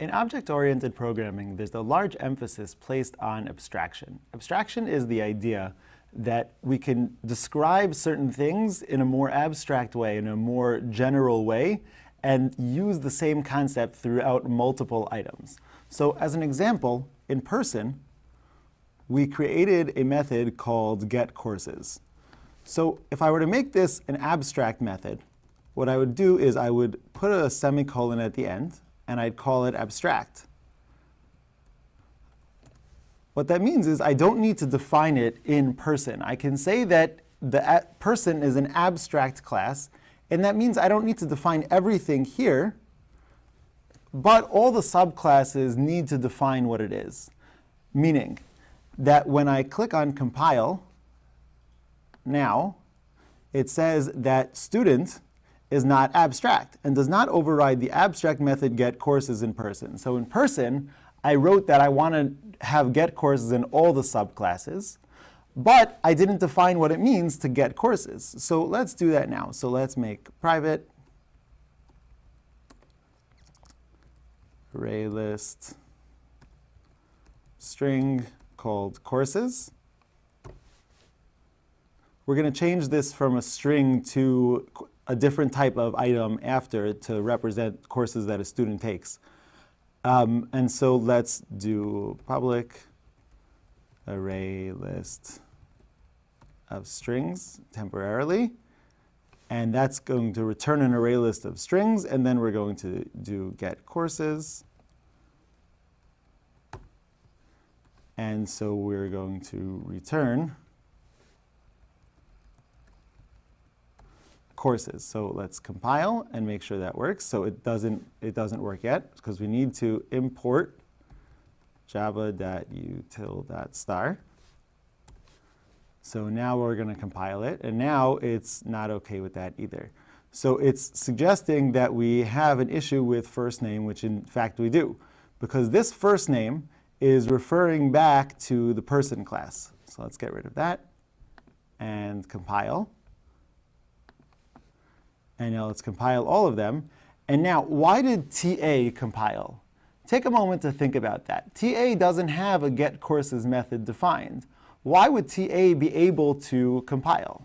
In object-oriented programming, there's a large emphasis placed on abstraction. Abstraction is the idea that we can describe certain things in a more abstract way, in a more general way, and use the same concept throughout multiple items. So as an example, in person, we created a method called getCourses. So if I were to make this an abstract method, what I would do is I would put a semicolon at the end, and I'd call it abstract. What that means is I don't need to define it in person. I can say that the person is an abstract class, and that means I don't need to define everything here, but all the subclasses need to define what it is. Meaning that when I click on compile, now it says that student is not abstract and does not override the abstract method getCourses in person. So in person, I wrote that I want to have getCourses in all the subclasses, but I didn't define what it means to getCourses. So let's do that now. So let's make private array list string called courses. We're going to change this from a string to a different type of item after to represent courses that a student takes. And so let's do public array list of strings temporarily. And that's going to return an array list of strings. And then we're going to do getCourses. And so we're going to return courses. So let's compile and make sure that works. So it doesn't work yet because we need to import java.util.star. So now we're going to compile it, and now it's not OK with that either. So it's suggesting that we have an issue with first name, which in fact we do, because this first name is referring back to the person class. So let's get rid of that and compile. And now let's compile all of them. And now, why did TA compile? Take a moment to think about that. TA doesn't have a getCourses method defined. Why would TA be able to compile?